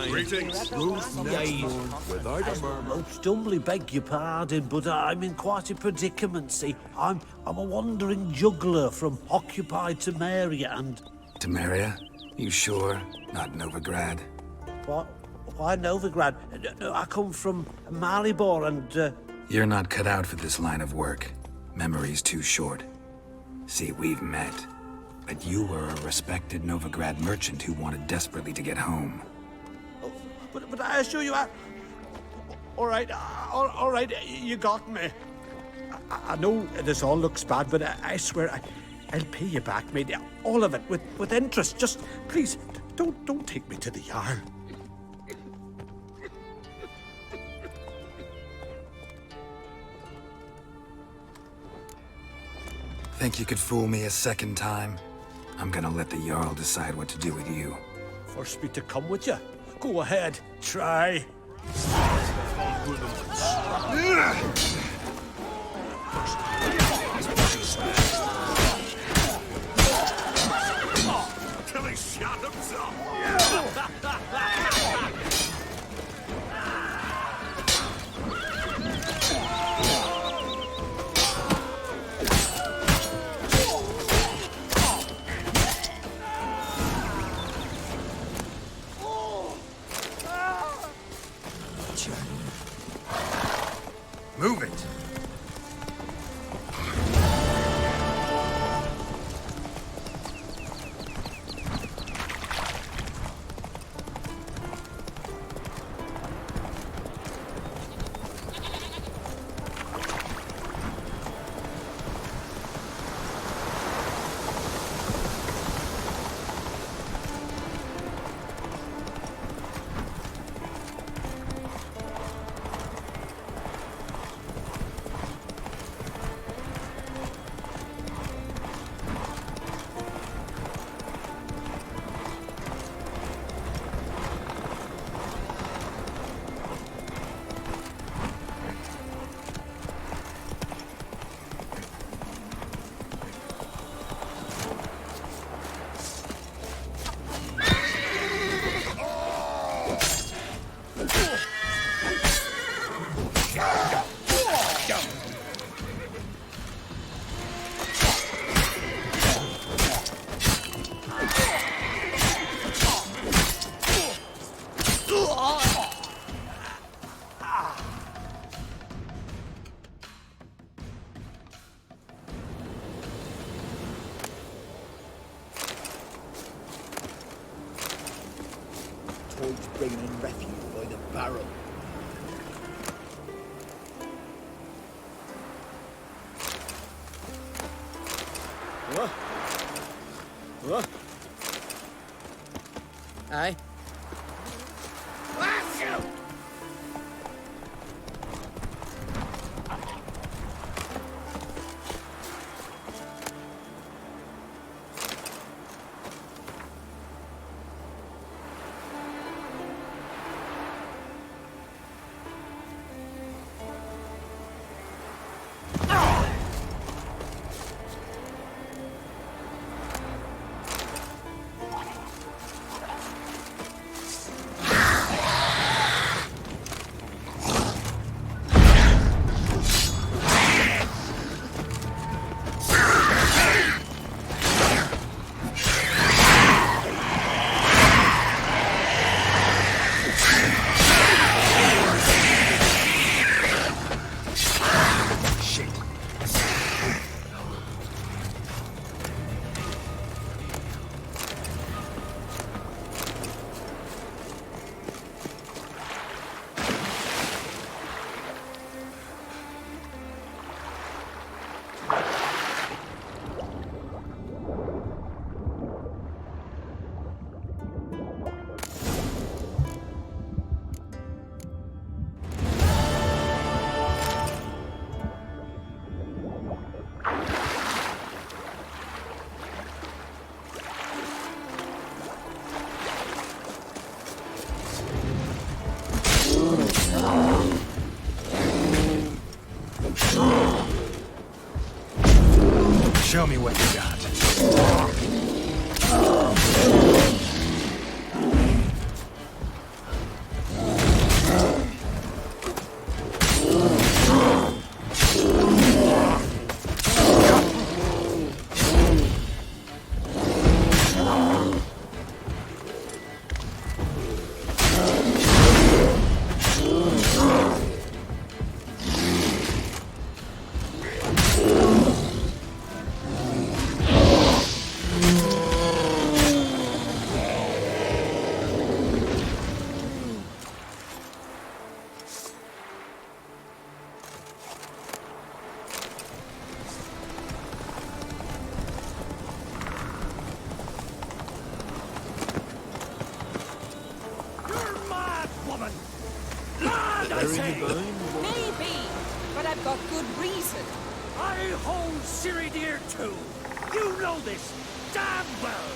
Greetings. Without a murmur. Most humbly beg your pardon, but I'm in quite a predicament, see. I'm a wandering juggler from occupied Temeria and... Temeria? You sure? Not Novigrad? What? Why Novigrad? No, I come from Maribor and... You're not cut out for this line of work. Memory's too short. See, we've met. But you were a respected Novigrad merchant who wanted desperately to get home. Oh, but I assure you, all right, you got me. I know this all looks bad, but I swear I'll pay you back, mate. All of it, with interest. Just, please, don't take me to the Jarl. Think you could fool me a second time? I'm gonna let the Jarl decide what to do with you. Force me to come with you? Go ahead, try. Till he shot himself. Move it! Towards bringing refuge by the barrel. What? Aye. Maybe, but I've got good reason. I hold Ciridir too. You know this damn well.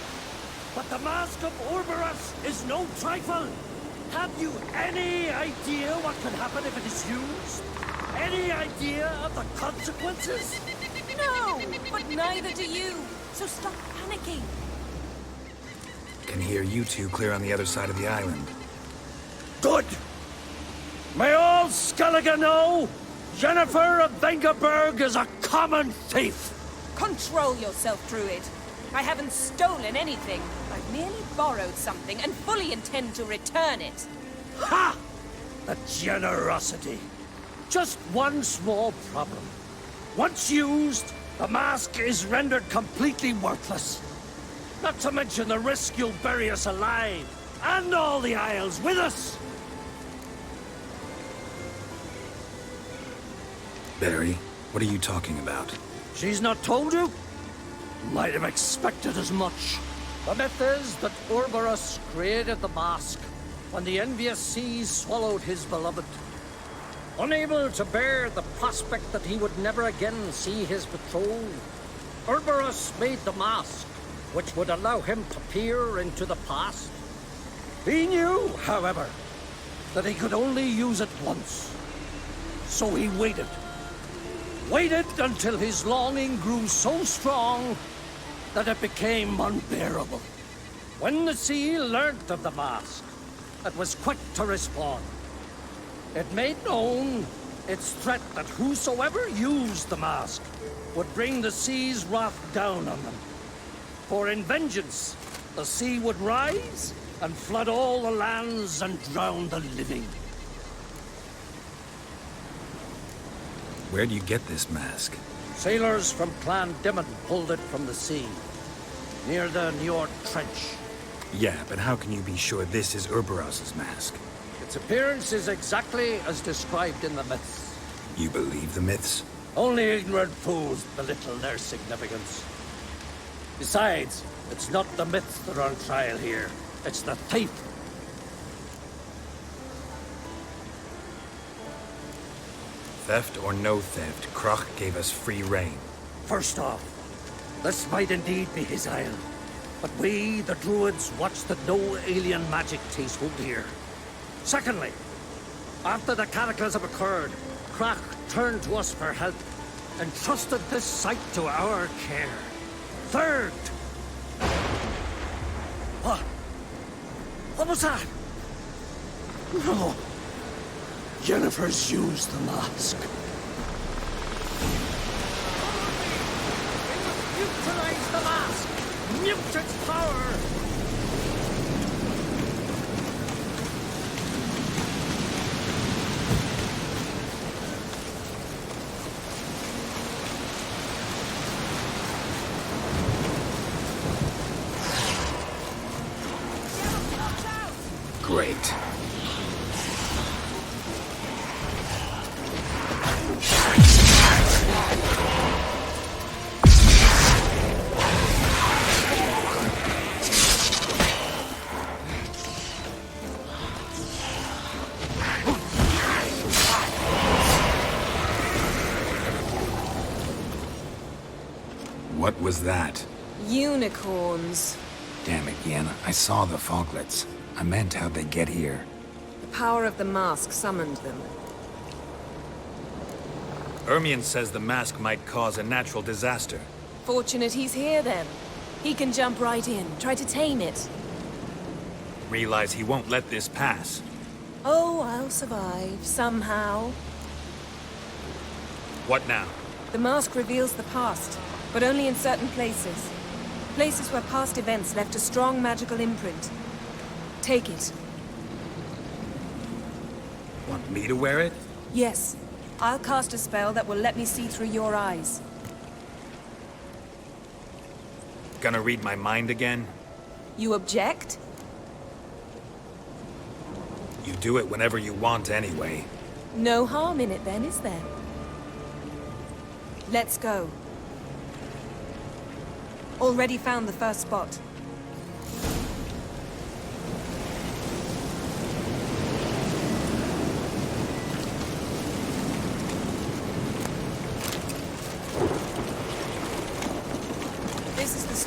But the Mask of Orboros is no trifle. Have you any idea what could happen if it is used? Any idea of the consequences? No, but neither do you. So stop panicking. Can hear you two clear on the other side of the island. Good. May all Skellige know, Jennifer of Vengerberg is a common thief. Control yourself, Druid. I haven't stolen anything. I've merely borrowed something and fully intend to return it. Ha! The generosity. Just one small problem. Once used, the mask is rendered completely worthless. Not to mention the risk you'll bury us alive, and all the Isles with us. Barry, what are you talking about? She's not told you? Might have expected as much. The myth is that Orboros created the mask when the envious seas swallowed his beloved. Unable to bear the prospect that he would never again see his betrothed, Orboros made the mask, which would allow him to peer into the past. He knew, however, that he could only use it once. So he waited. Waited until his longing grew so strong that it became unbearable. When the sea learnt of the mask, it was quick to respond. It made known its threat that whosoever used the mask would bring the sea's wrath down on them. For in vengeance, the sea would rise and flood all the lands and drown the living. Where do you get this mask? Sailors from Clan Dimon pulled it from the sea, near the Njord Trench. Yeah, but how can you be sure this is Urboros's mask? Its appearance is exactly as described in the myths. You believe the myths? Only ignorant fools belittle their significance. Besides, it's not the myths that are on trial here. It's the thief. Theft or no theft, Kroch gave us free rein. First off, this might indeed be his isle. But we, the Druids, watch that no alien magic takes hold here. Secondly, after the cataclysm occurred, Kroch turned to us for help and trusted this site to our care. Third... What? What was that? No. Jennifer's used the mask. We must utilize the mask! Mute its power! Great. What was that? Unicorns. Damn it, Yen. I saw the foglets. I meant how'd they get here? The power of the mask summoned them. Ermion says the mask might cause a natural disaster. Fortunate he's here then. He can jump right in, try to tame it. Realize he won't let this pass. Oh, I'll survive, somehow. What now? The mask reveals the past, but only in certain places. Places where past events left a strong magical imprint. Take it. Want me to wear it? Yes. I'll cast a spell that will let me see through your eyes. Gonna read my mind again? You object? You do it whenever you want anyway. No harm in it then, is there? Let's go. Already found the first spot.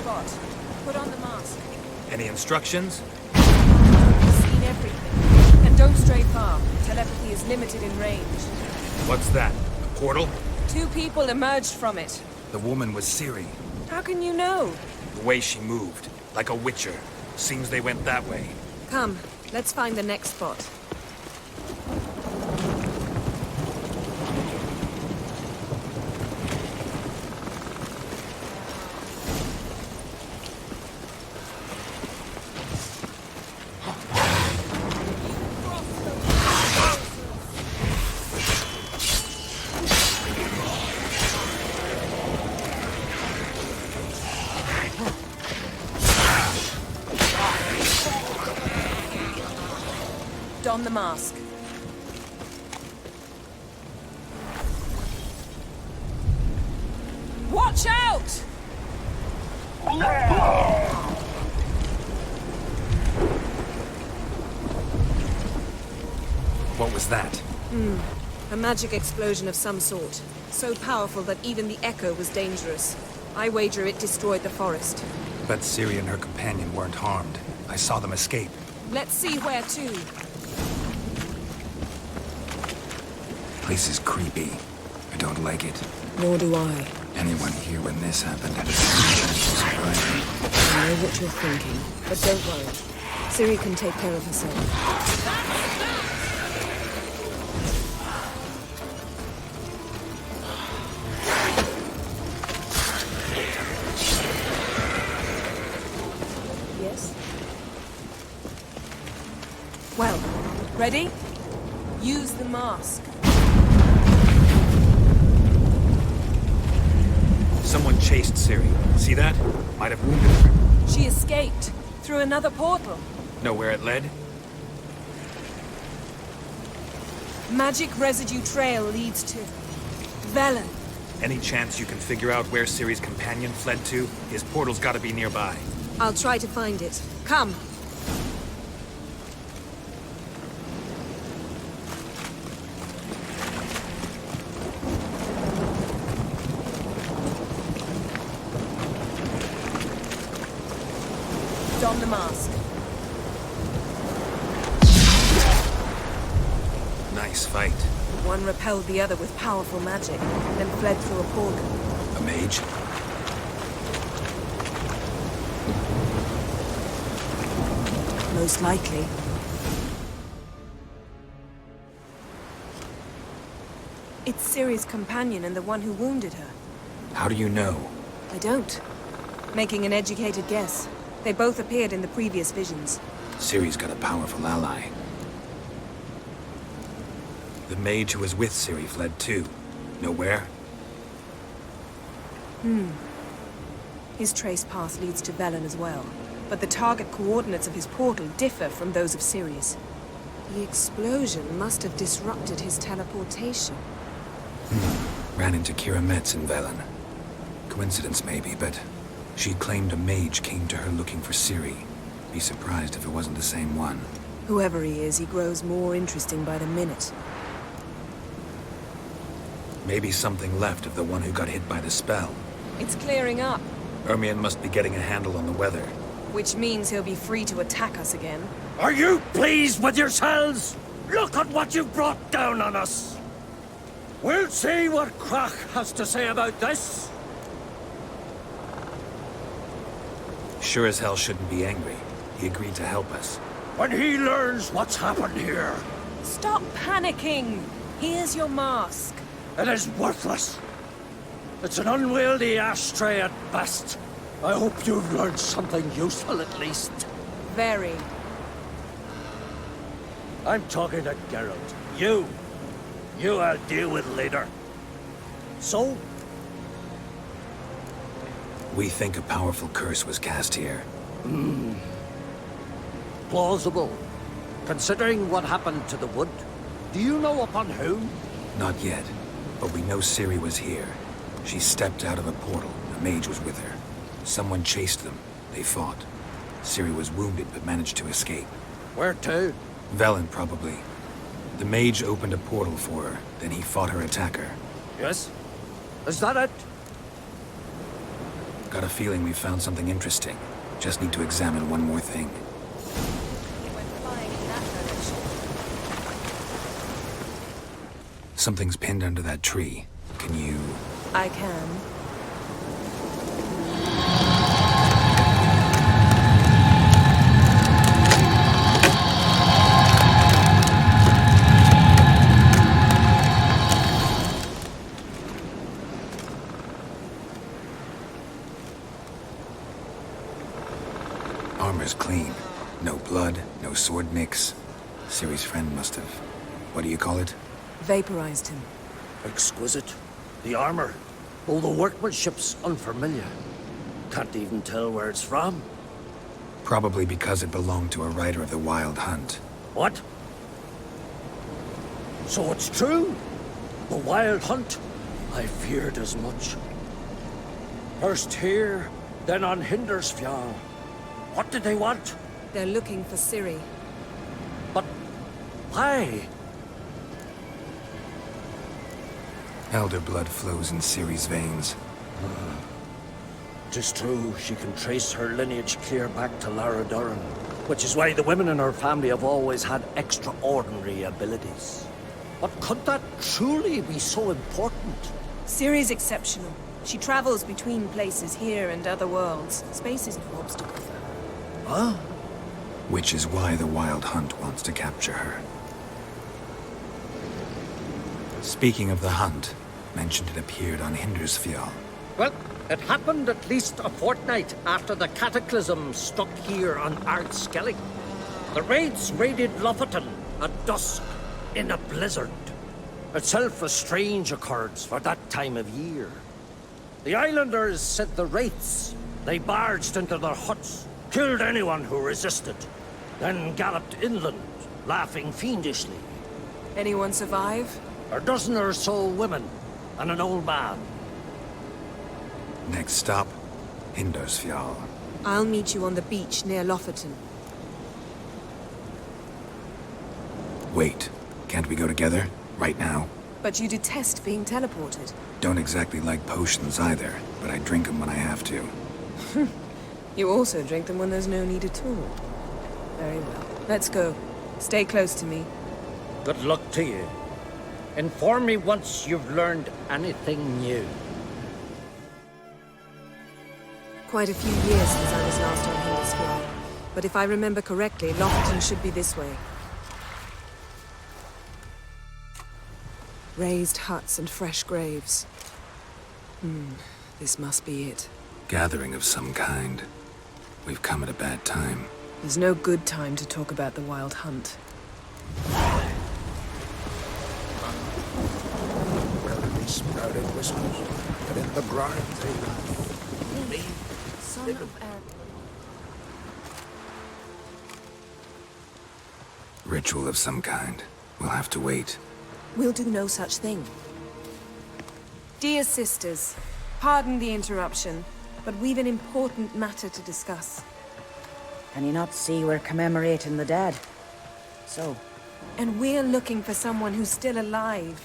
spot. Put on the mask. Any instructions? You've seen everything. And don't stray far. Telepathy is limited in range. What's that? A portal? 2 people emerged from it. The woman was Ciri. How can you know? The way she moved, like a witcher. Seems they went that way. Come, let's find the next spot. Don the mask. Watch out! What was that? A magic explosion of some sort. So powerful that even the echo was dangerous. I wager it destroyed the forest. But Ciri and her companion weren't harmed. I saw them escape. Let's see where to. Place is creepy. I don't like it. Nor do I. Anyone here when this happened had a chance to surprise me. I know what you're thinking, but don't worry. Ciri can take care of herself. Yes? Well, ready? Use the mask. Someone chased Ciri. See that? Might have wounded her. She escaped through another portal. Know where it led? Magic residue trail leads to Velen. Any chance you can figure out where Ciri's companion fled to? His portal's gotta be nearby. I'll try to find it. Come. Don the mask. Nice fight. One repelled the other with powerful magic, then fled through a portal. A mage? Most likely. It's Ciri's companion and the one who wounded her. How do you know? I don't. Making an educated guess. They both appeared in the previous visions. Ciri's got a powerful ally. The mage who was with Ciri fled too. Know where? His trace path leads to Velen as well. But the target coordinates of his portal differ from those of Ciri's. The explosion must have disrupted his teleportation. Ran into Kira Metz in Velen. Coincidence maybe, but she claimed a mage came to her looking for Ciri. Be surprised if it wasn't the same one. Whoever he is, he grows more interesting by the minute. Maybe something left of the one who got hit by the spell. It's clearing up, Ermion must be getting a handle on the weather. which means he'll be free to attack us again. Are you pleased with yourselves? Look at what you've brought down on us. We'll see what Crach has to say about this. Sure as hell shouldn't be angry. He agreed to help us. When he learns what's happened here, Stop panicking! Here's your mask. it is worthless. It's an unwieldy ashtray at best. I hope you've learned something useful at least. Very. I'm talking to Geralt. You I'll deal with later. So, We think a powerful curse was cast here. plausible. Considering what happened to the wood, do you know upon whom? Not yet, but we know Ciri was here. She stepped out of a portal. A mage was with her. Someone chased them. They fought. Ciri was wounded but managed to escape. Where to? Velen, probably. The mage opened a portal for her, then he fought her attacker. Yes? Is that it? Got a feeling we found something interesting. Just need to examine one more thing. It went flying in that direction. Something's pinned under that tree. Can you... I can. Armor's clean. No blood, no sword nicks. Ciri's friend must have... What do you call it? Vaporized him. Exquisite. The armor, all the workmanship's unfamiliar. Can't even tell where it's from. Probably because it belonged to a rider of the Wild Hunt. What? So it's true? The Wild Hunt? I feared as much. First here, then on Hindersfjall. What did they want? They're looking for Ciri. But why? Elder blood flows in Ciri's veins. Tis true, she can trace her lineage clear back to Lara Duran, which is why the women in her family have always had extraordinary abilities. But could that truly be so important? Ciri's exceptional. She travels between places here and other worlds. Space is no obstacle for her. Huh? Which is why the Wild Hunt wants to capture her. Speaking of the hunt, mentioned it appeared on Hindersfjall. Well, it happened at least a fortnight after the cataclysm struck here on Ardskellig. The raids raided Lofoten at dusk in a blizzard. Itself a strange occurrence for that time of year. The islanders said the wraiths. They barged into their huts, killed anyone who resisted, then galloped inland, laughing fiendishly. Anyone survive? A dozen or so women, and an old man. Next stop, Hindersfjall. I'll meet you on the beach near Lofoten. Wait, can't we go together? Right now? But you detest being teleported. Don't exactly like potions either, but I drink them when I have to. You also drink them when there's no need at all. Very well. Let's go. Stay close to me. Good luck to you. Inform me once you've learned anything new. Quite a few years since I was last on Hindersfjall. But if I remember correctly, Lofoten should be this way. Raised huts and fresh graves. This must be it. Gathering of some kind. We've come at a bad time. There's no good time to talk about the Wild Hunt. Well, they sprouted whiskers, but in the ground they laugh. Me? Son of Aaron. Ritual of some kind. We'll have to wait. We'll do no such thing. Dear sisters, pardon the interruption, but we've an important matter to discuss. Can you not see we're commemorating the dead? So, And we're looking for someone who's still alive.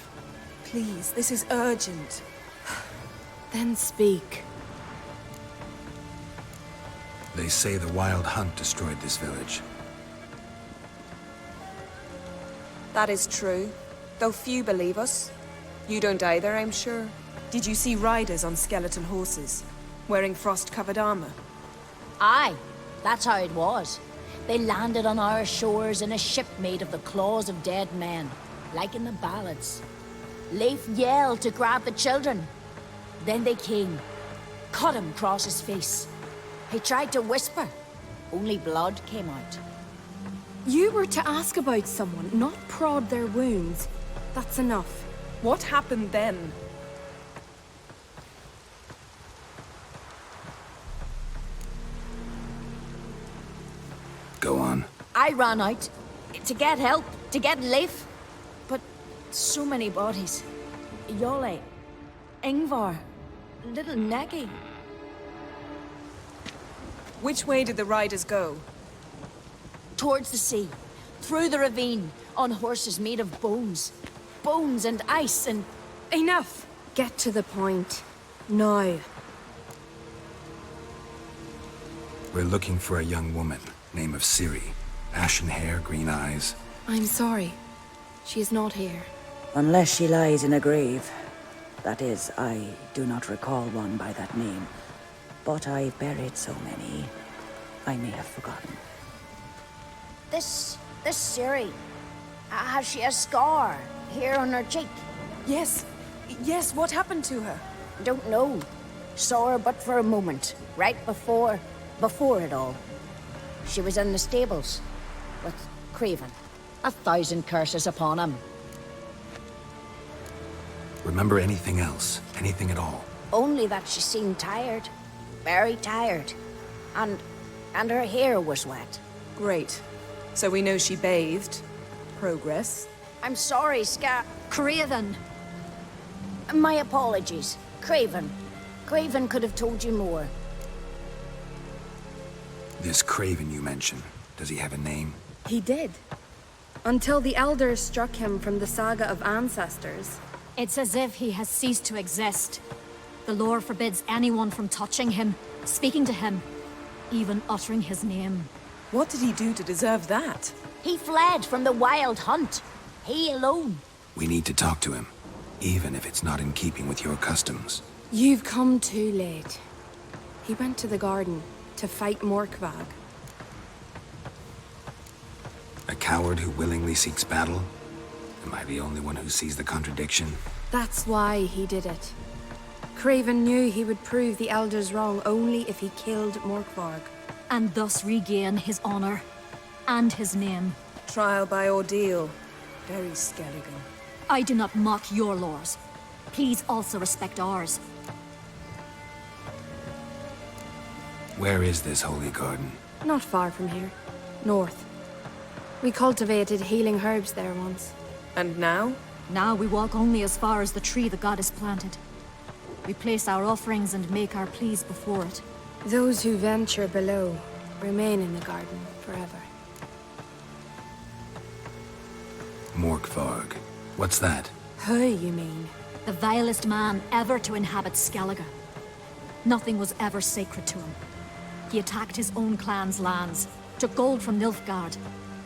Please, this is urgent. then speak. They say the Wild Hunt destroyed this village. That is true, though few believe us. You don't either, I'm sure. Did you see riders on skeleton horses, wearing frost-covered armor? Aye, that's how it was. They landed on our shores in a ship made of the claws of dead men, like in the ballads. Leif yelled to grab the children. Then they came, cut him across his face. He tried to whisper, only blood came out. You were to ask about someone, not prod their wounds. That's enough. What happened then? Go on. I ran out to get help, to get Leif. But so many bodies. Yole, Ingvar, little Negi. Which way did the riders go? Towards the sea, through the ravine, on horses made of bones. Bones and ice and... Enough! Get to the point. Now. We're looking for a young woman, name of Ciri. Ashen hair, green eyes. I'm sorry. She is not here. Unless she lies in a grave. That is, I do not recall one by that name. But I've buried so many, I may have forgotten. This Ciri, has she a scar here on her cheek? Yes. Yes, what happened to her? Don't know. Saw her but for a moment, right before it all. She was in the stables with Craven. 1,000 curses upon him. Remember anything else? Anything at all? Only that she seemed tired. Very tired. And her hair was wet. Great. So we know she bathed. Progress. I'm sorry, Craven! My apologies. Craven. Craven could have told you more. This Craven you mentioned, does he have a name? He did. Until the Elders struck him from the Saga of Ancestors. It's as if he has ceased to exist. The lore forbids anyone from touching him, speaking to him, even uttering his name. What did he do to deserve that? He fled from the wild hunt. He alone. We need to talk to him, even if it's not in keeping with your customs. You've come too late. He went to the garden to fight Morkvag. A coward who willingly seeks battle? Am I the only one who sees the contradiction? That's why he did it. Craven knew he would prove the Elders wrong only if he killed Morkvarg. And thus regain his honor and his name. Trial by ordeal. Very Skelligan. I do not mock your laws. Please also respect ours. Where is this holy garden? Not far from here. North. We cultivated healing herbs there once. And now? Now we walk only as far as the tree the goddess planted. We place our offerings and make our pleas before it. Those who venture below remain in the garden forever. Morkvarg. What's that? Who, you mean? The vilest man ever to inhabit Skellige. Nothing was ever sacred to him. He attacked his own clan's lands, took gold from Nilfgaard,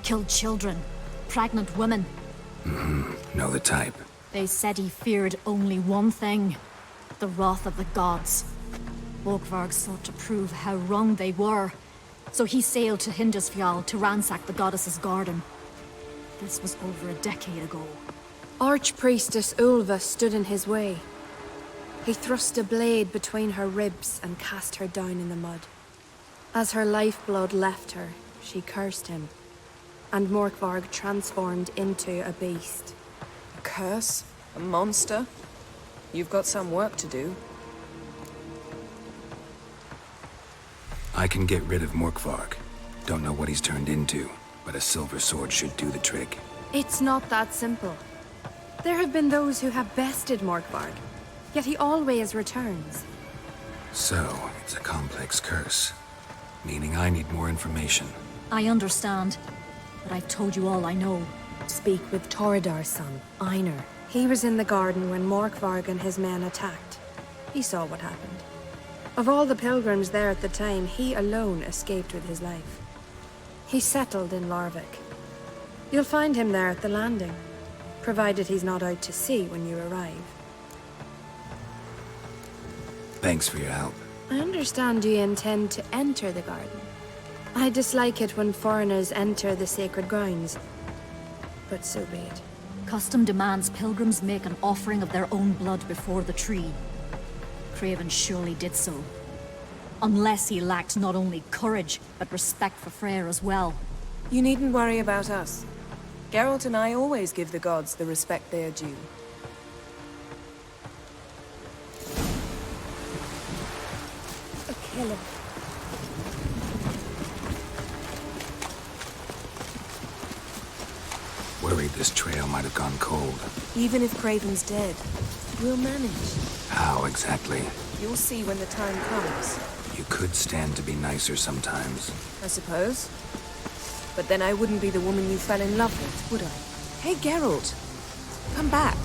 killed children, pregnant women. Know the type. They said he feared only one thing, the wrath of the gods. Morkvarg sought to prove how wrong they were, so he sailed to Hindisfjall to ransack the goddess's garden. This was over a decade ago. Archpriestess Ulva stood in his way. He thrust a blade between her ribs and cast her down in the mud. As her lifeblood left her, she cursed him, and Morkvarg transformed into a beast. A curse? A monster? You've got some work to do. I can get rid of Morkvarg. Don't know what he's turned into, but a silver sword should do the trick. It's not that simple. There have been those who have bested Morkvarg, yet he always returns. So, it's a complex curse. Meaning I need more information. I understand, but I've told you all I know. Speak with Torridar's son, Einar. He was in the garden when Morkvarg and his men attacked. He saw what happened. Of all the pilgrims there at the time, he alone escaped with his life. He settled in Larvik. You'll find him there at the landing, provided he's not out to sea when you arrive. Thanks for your help. I understand you intend to enter the garden. I dislike it when foreigners enter the sacred grounds, but so be it. Custom demands pilgrims make an offering of their own blood before the tree. Craven surely did so. Unless he lacked not only courage, but respect for Freyr as well. You needn't worry about us. Geralt and I always give the gods the respect they are due. A killer. Worried this trail might have gone cold. Even if Craven's dead, we'll manage. How exactly? You'll see when the time comes. You could stand to be nicer sometimes. I suppose. But then I wouldn't be the woman you fell in love with, would I? Hey, Geralt. Come back.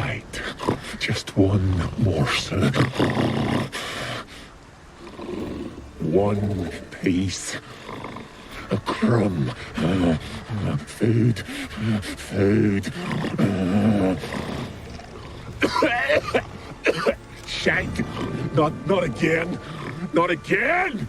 bite. Just one morsel. One piece. A crumb. Food. Food. Shank. Not again. Not again.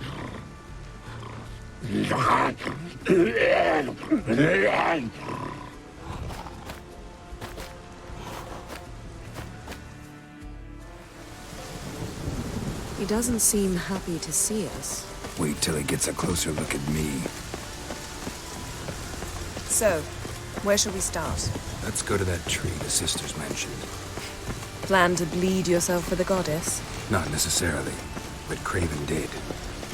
He doesn't seem happy to see us. Wait till he gets a closer look at me. So, where shall we start? Let's go to that tree the sisters mentioned. Plan to bleed yourself for the goddess? Not necessarily, but Craven did.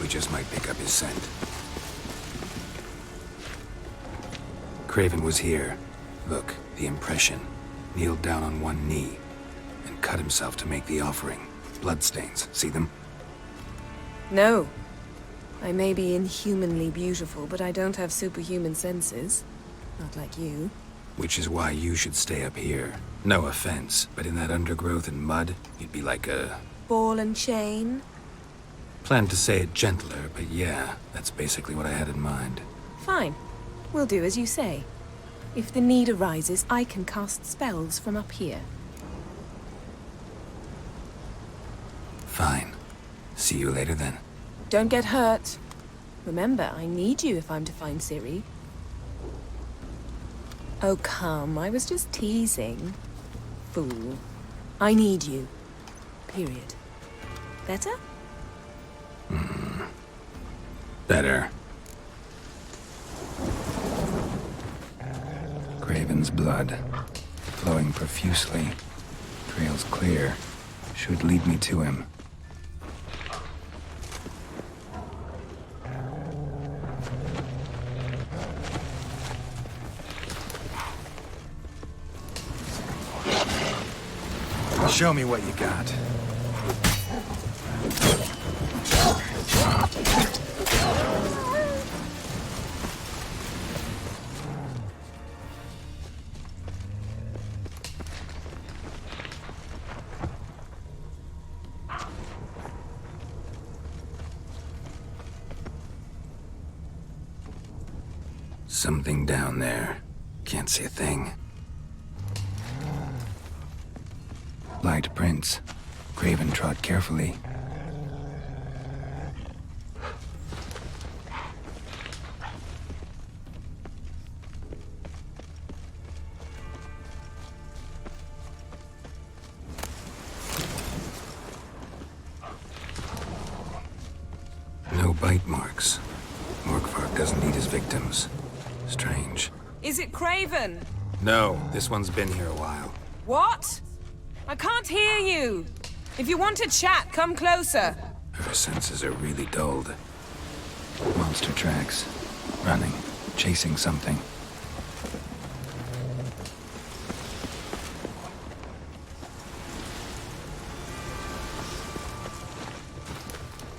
We just might pick up his scent. Craven was here. Look, the impression. Kneeled down on one knee and cut himself to make the offering. Bloodstains, see them? No. I may be inhumanly beautiful, but I don't have superhuman senses. Not like you. Which is why you should stay up here. No offense, but in that undergrowth and mud, you'd be like a... Ball and chain? Planned to say it gentler, but yeah, that's basically what I had in mind. Fine. We'll do as you say. If the need arises, I can cast spells from up here. Fine. See you later then. Don't get hurt. Remember, I need you if I'm to find Ciri. Oh, come. I was just teasing. Fool. I need you. Period. Better? Better. Craven's blood. Flowing profusely. Trails clear. Should lead me to him. Show me what you got. Something down there. Can't see a thing. Light prints. Craven trod carefully. No bite marks. Morkvark doesn't eat his victims. Strange. Is it Craven? No, this one's been here a while. What? I can't hear you. If you want to chat, come closer. Her senses are really dulled. Monster tracks. Running. Chasing something.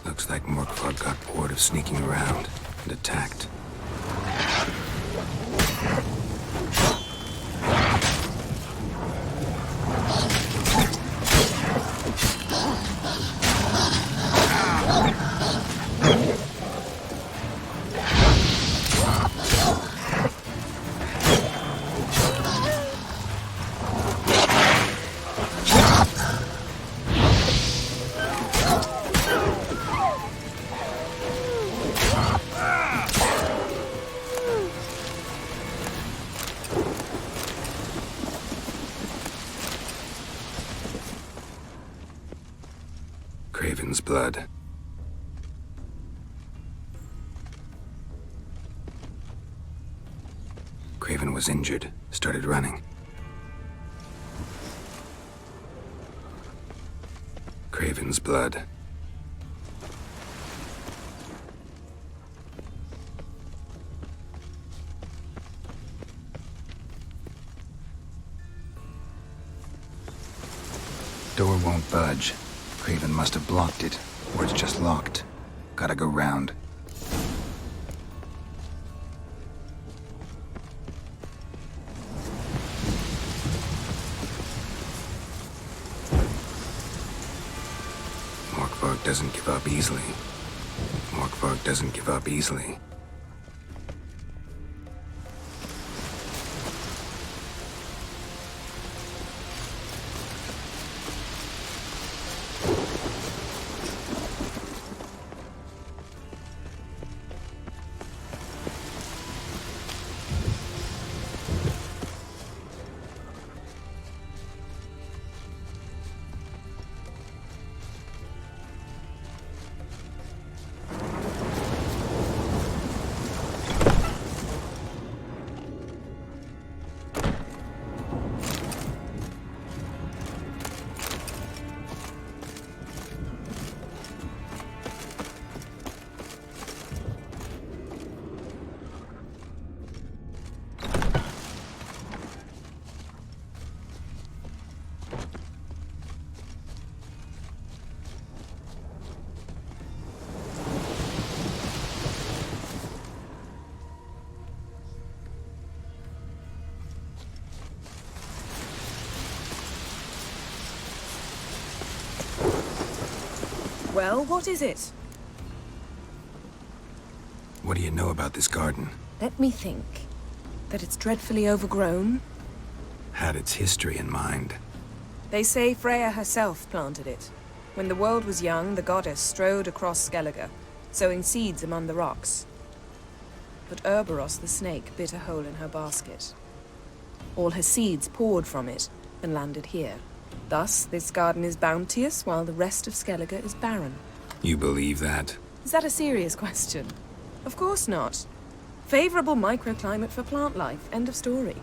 Looks like Morkvark got bored of sneaking around and attacked. Craven's blood. Craven was injured, started running. Craven's blood. Door won't budge. Craven must have blocked it, or it's just locked. Gotta go round. Morkvarg doesn't give up easily. Morkvarg doesn't give up easily. Well, what is it? What do you know about this garden? Let me think. That it's dreadfully overgrown? Had its history in mind. They say Freya herself planted it. When the world was young, the goddess strode across Skellige, sowing seeds among the rocks. But Urboros the snake bit a hole in her basket. All her seeds poured from it and landed here. Thus, this garden is bounteous, while the rest of Skellige is barren. You believe that? Is that a serious question? Of course not. Favorable microclimate for plant life. End of story.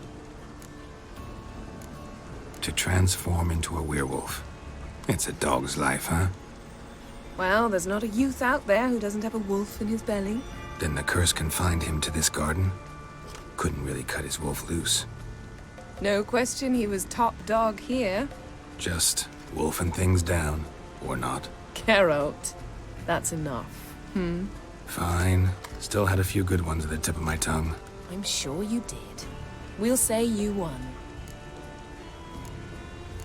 To transform into a werewolf. It's a dog's life, huh? Well, there's not a youth out there who doesn't have a wolf in his belly. Then the curse confined him to this garden? Couldn't really cut his wolf loose. No question he was top dog here. Just wolfing things down, or not. Geralt. That's enough. Fine. Still had a few good ones at the tip of my tongue. I'm sure you did. We'll say you won.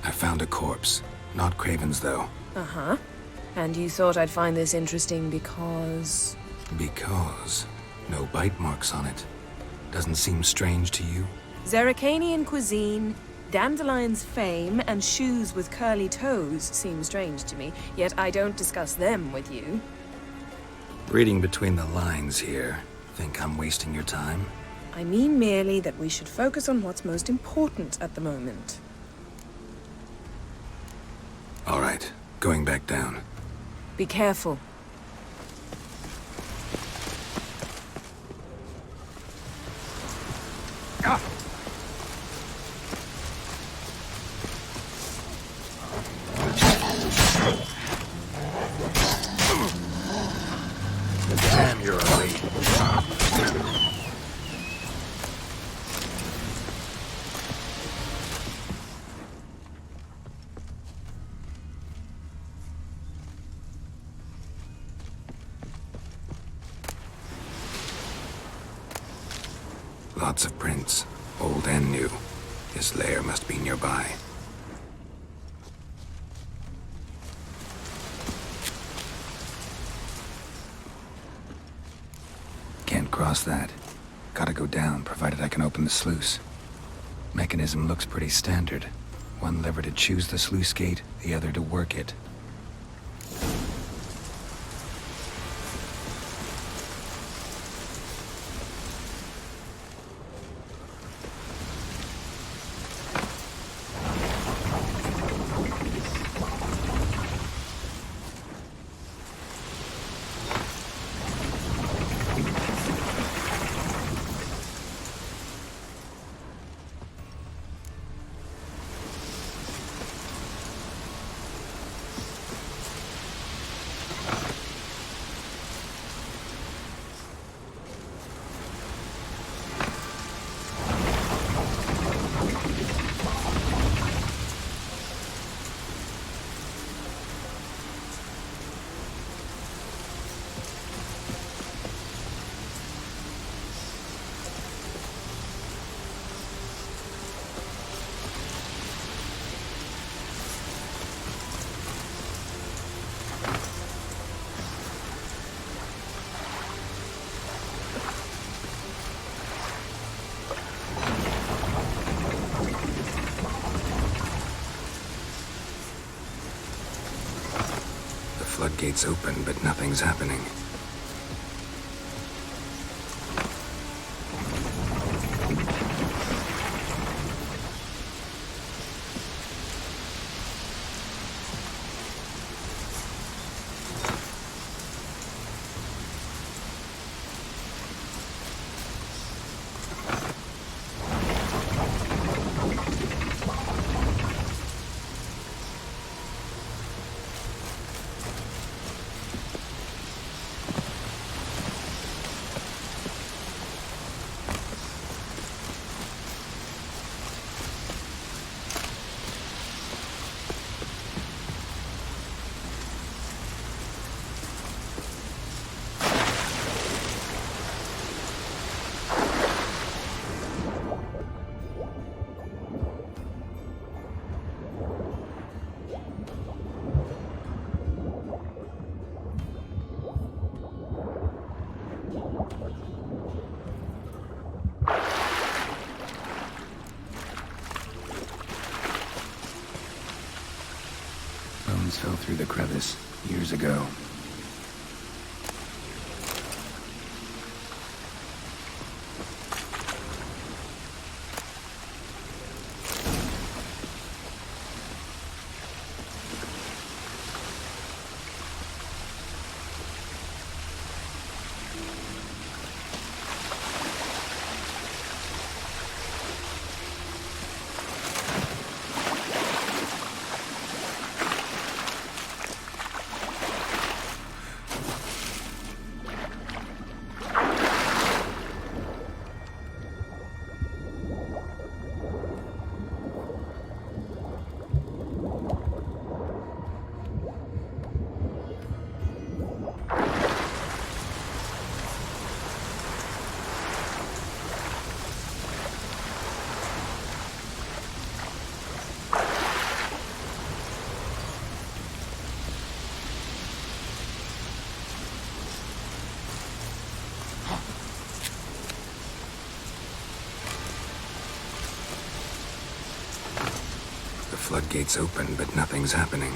I found a corpse. Not Craven's, though. Uh-huh. And you thought I'd find this interesting because... Because no bite marks on it. Doesn't seem strange to you? Zerrikanian cuisine, Dandelion's fame, and shoes with curly toes seem strange to me, yet I don't discuss them with you. Reading between the lines here. Think I'm wasting your time? I mean merely that we should focus on what's most important at the moment. All right, going back down. Be careful. Damn, you're late. Lots of prints, old and new. His lair must be nearby. Can't cross that. Gotta go down, provided I can open the sluice. Mechanism looks pretty standard. One lever to choose the sluice gate, the other to work it. floodgates open, but nothing's happening. Bones fell through the crevice years ago. The floodgates open, but nothing's happening.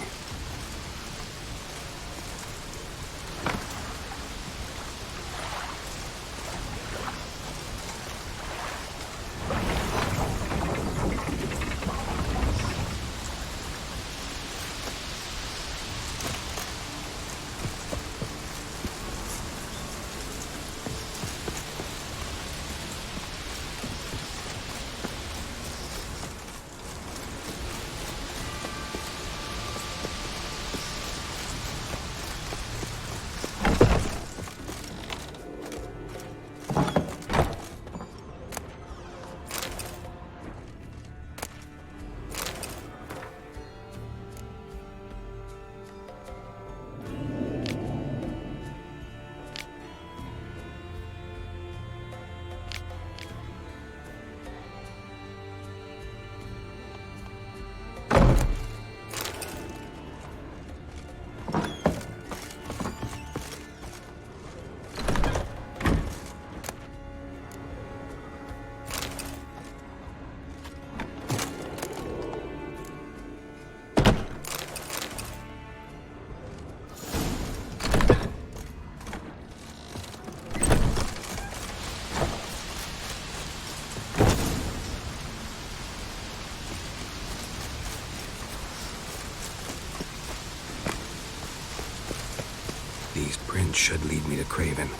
These prints should lead me to Craven.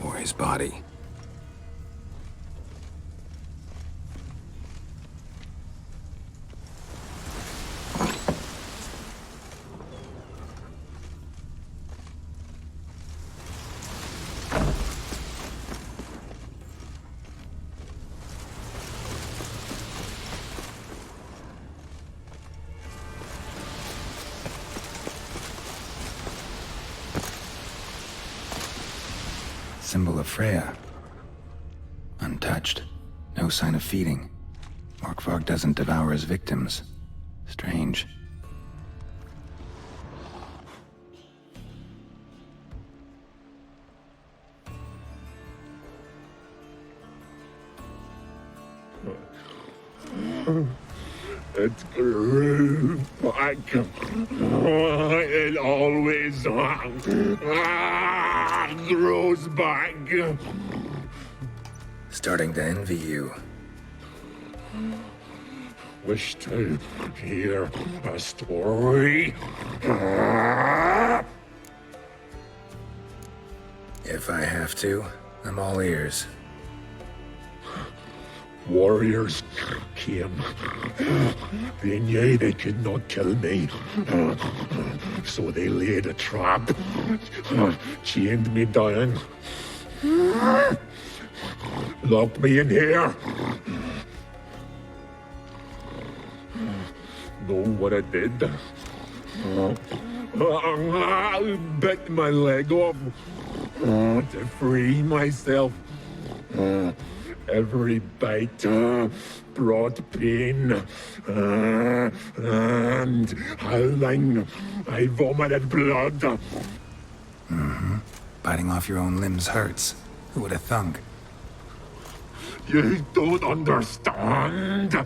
Or his body. Symbol of Freya. Untouched. No sign of feeding. Morkvarg doesn't devour his victims. Strange. It grew back. It always grows back. Starting to envy you. Wish to hear a story? If I have to, I'm all ears. Warriors came. They knew they could not kill me. So they laid a trap. Chained me down. Locked me in here. Know what I did? I bit my leg off to free myself. Every bite brought pain and howling. I vomited blood. Mm-hmm. Biting off your own limbs hurts. Who would have thunk? You don't understand.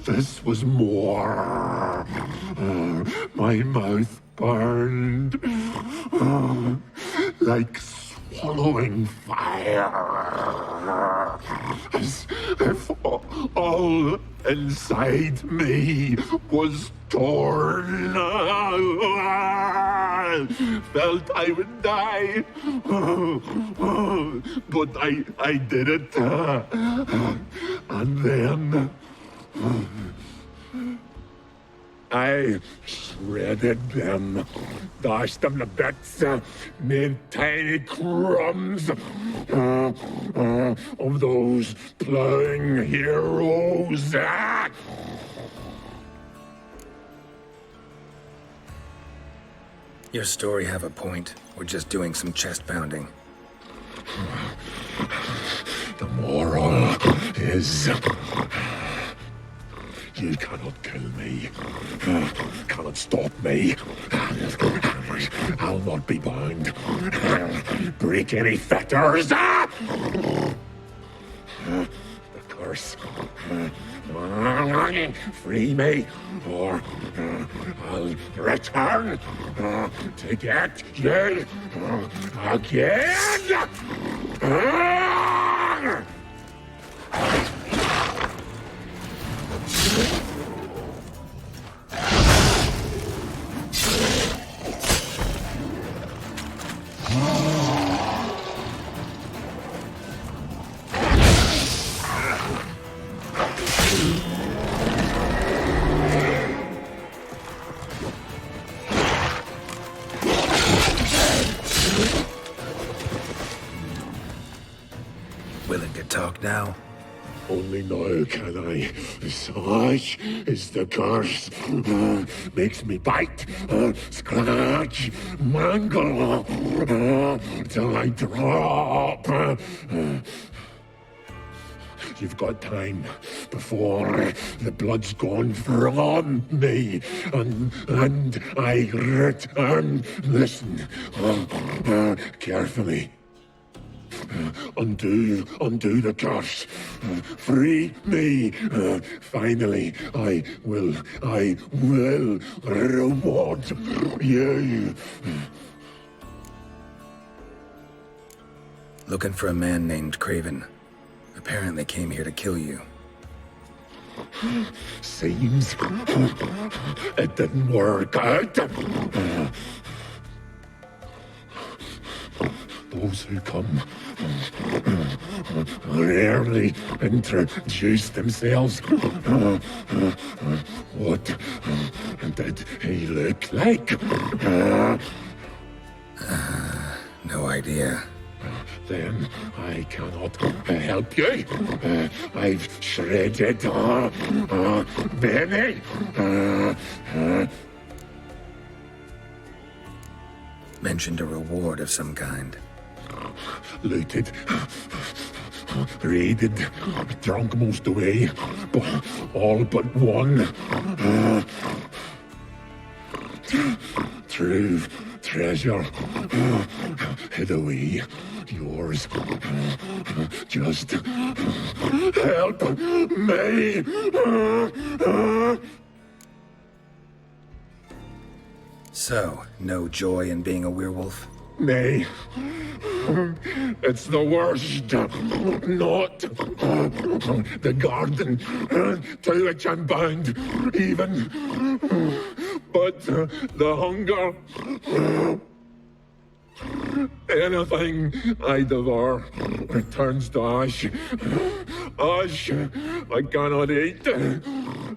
This was more. My mouth burned like swallowing fire. As if all inside me was torn. Felt I would die. But I did it. And then I shredded them, dashed them to bits, made tiny crumbs of those plowing heroes. Your story have a point. We're just doing some chest pounding. The moral is... You cannot kill me. Cannot stop me. I'll not be bound. Break any fetters. The curse. Free me, or I'll return to get you again. Willing to talk now? Only now can I. Such is the curse. Makes me bite, scratch, mangle, till I drop. You've got time before the blood's gone from me, and I return. Listen, carefully. Undo the curse. Free me. Finally, I will reward you. Looking for a man named Craven. Apparently came here to kill you. Seems it didn't work out. Those who come rarely introduce themselves. What did he look like? No idea. Then I cannot help you. I've shredded many. Mentioned a reward of some kind. Looted, raided, drunk most away, all but one. True treasure hid away yours. Just help me. So, no joy in being a werewolf? Nay, it's the worst. Not the garden to which I'm bound, even, but the hunger. Anything I devour returns to ash. Ash I cannot eat,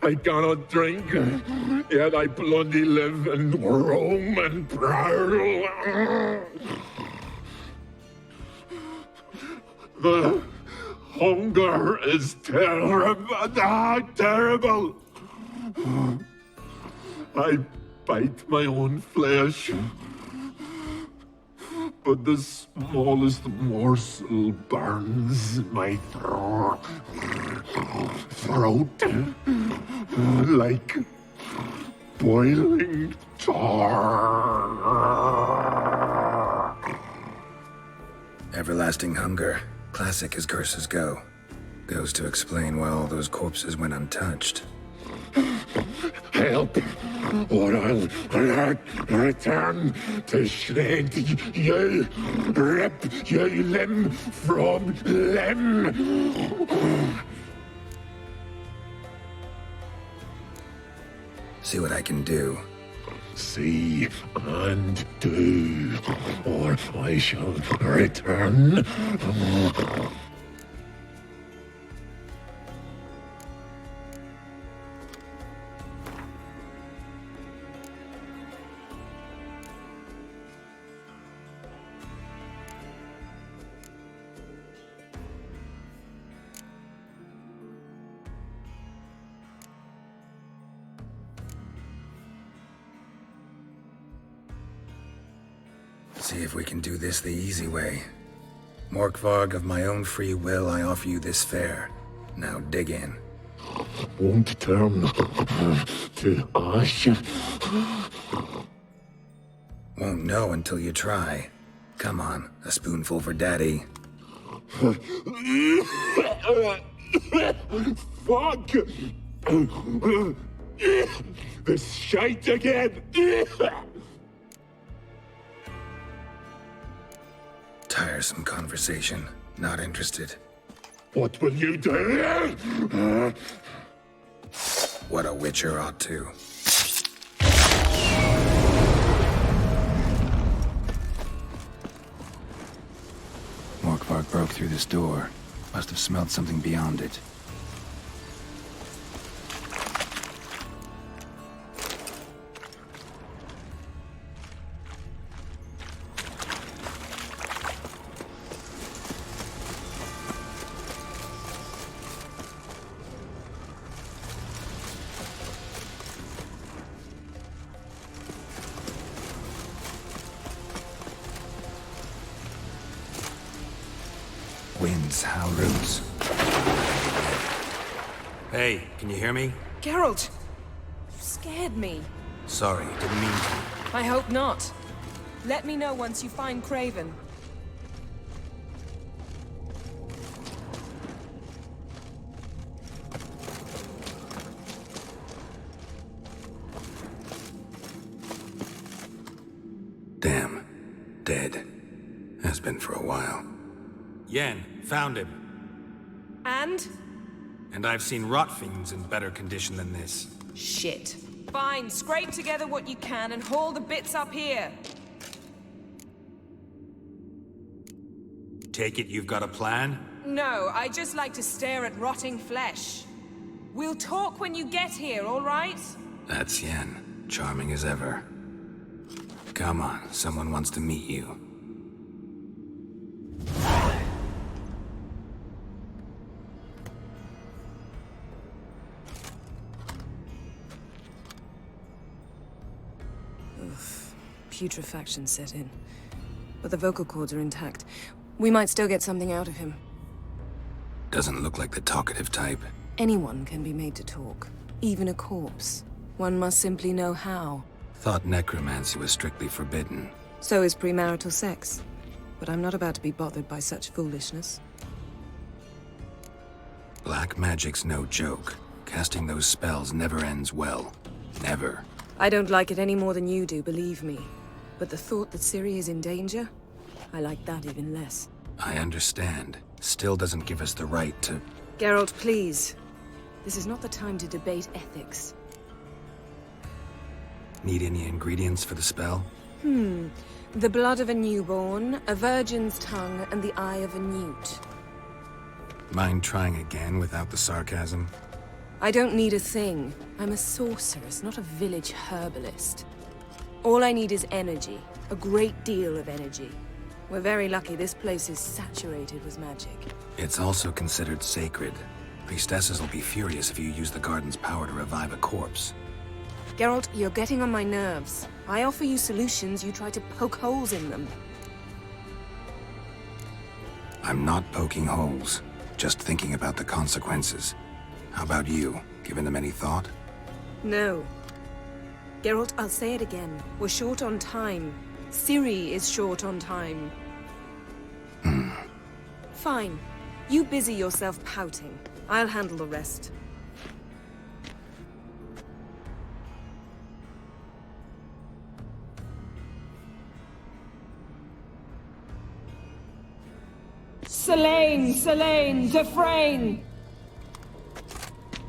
I cannot drink, yet I bloody live and roam and prowl. The hunger is terrible. I bite my own flesh, but the smallest morsel burns my throat like boiling tar. Everlasting hunger. Classic as curses go. Goes to explain why all those corpses went untouched. Help, or I'll return to shred you, rip you limb from limb. See what I can do. See and do, or I shall return. See if we can do this the easy way. Morkvarg, of my own free will, I offer you this fare. Now dig in. Won't turn to ash. Won't know until you try. Come on, a spoonful for Daddy. Fuck! This shite again! Tiresome conversation. Not interested. What will you do? What a witcher ought to. Morkvarg broke through this door. Must have smelled something beyond it. Winds howl roots. Hey, can you hear me? Geralt! You scared me. Sorry, didn't mean to. I hope not. Let me know once you find Craven. Damn. Dead. Has been for a while. Yen, found him. And? And I've seen rot fiends in better condition than this. Shit. Fine, scrape together what you can and haul the bits up here. Take it you've got a plan? No, I just like to stare at rotting flesh. We'll talk when you get here, all right? That's Yen. Charming as ever. Come on, someone wants to meet you. Putrefaction set in. But the vocal cords are intact. We might still get something out of him. Doesn't look like the talkative type. Anyone can be made to talk. Even a corpse. One must simply know how. Thought necromancy was strictly forbidden. So is premarital sex. but I'm not about to be bothered by such foolishness. Black magic's no joke. Casting those spells never ends well. Never. I don't like it any more than you do, believe me. But the thought that Ciri is in danger? I like that even less. I understand. Still doesn't give us the right to... Geralt, please. This is not the time to debate ethics. Need any ingredients for the spell? The blood of a newborn, a virgin's tongue, and the eye of a newt. Mind trying again without the sarcasm? I don't need a thing. I'm a sorceress, not a village herbalist. All I need is energy. A great deal of energy. We're very lucky this place is saturated with magic. It's also considered sacred. Priestesses will be furious if you use the garden's power to revive a corpse. Geralt, you're getting on my nerves. I offer you solutions, you try to poke holes in them. I'm not poking holes. Just thinking about the consequences. How about you? Given them any thought? No. Geralt, I'll say it again. We're short on time. Ciri is short on time. Fine. You busy yourself pouting. I'll handle the rest. Selene, Selene, Dufresne!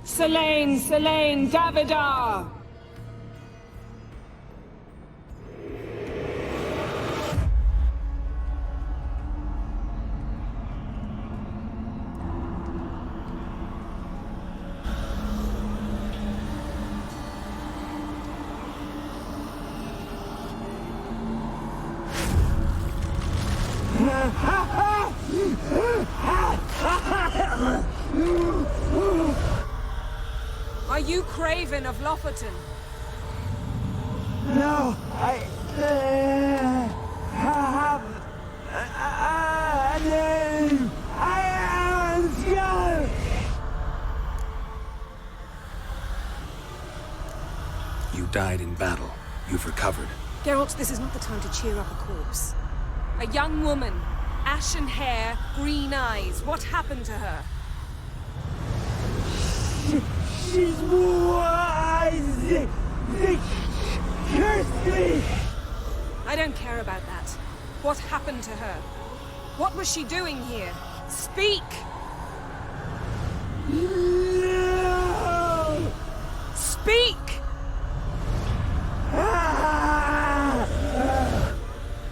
Selene, Selene, Davidar! Are you Craven of Lofoten? No, I have a name. I am Skjall. You died in battle. You've recovered. Geralt, this is not the time to cheer up a corpse. A young woman, ashen hair, green eyes. What happened to her? She's wise. They cursed me. I don't care about that. What happened to her? What was she doing here? Speak! No. Speak!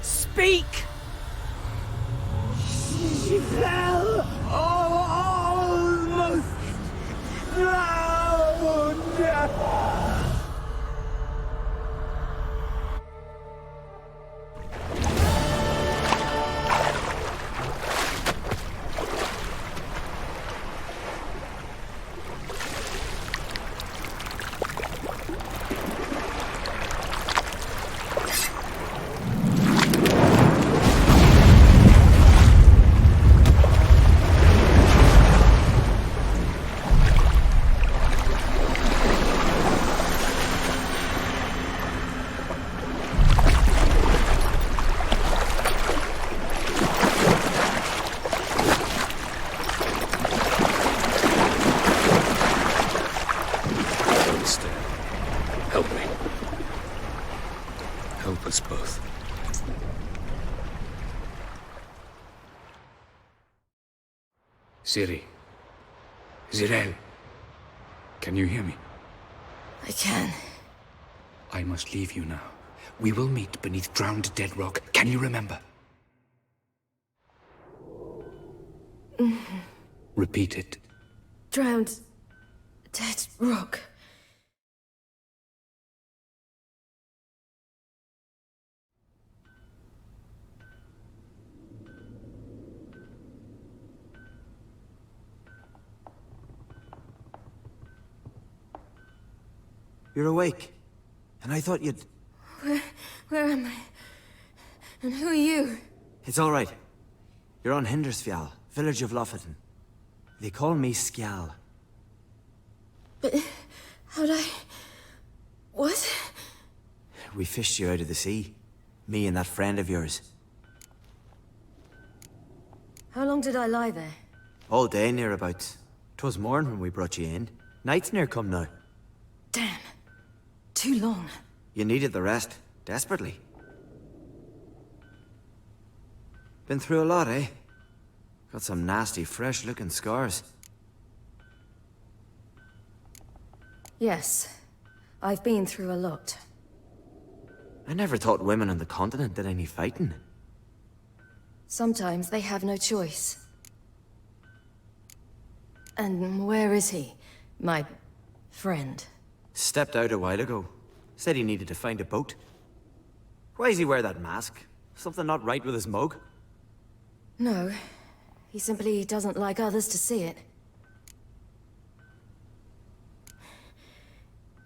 Speak! She fell almost drowned. Help me. Help us both. Ciri. Zirael. Can you hear me? I can. I must leave you now. We will meet beneath drowned dead rock. Can you remember? Repeat it. Drowned. Dead rock. You're awake. And I thought you'd... Where am I? And who are you? It's all right. You're on Hindersfjall, village of Lofoten. They call me Skjall. But how'd I... What? We fished you out of the sea. Me and that friend of yours. How long did I lie there? All day nearabouts. 'Twas morn when we brought you in. Night's near come now. Damn. Too long. You needed the rest, desperately. Been through a lot, eh? Got some nasty, fresh-looking scars. Yes. I've been through a lot. I never thought women on the continent did any fighting. Sometimes they have no choice. And where is he? My friend. Stepped out a while ago. Said he needed to find a boat. Why does he wear that mask? Something not right with his mug? No. He simply doesn't like others to see it.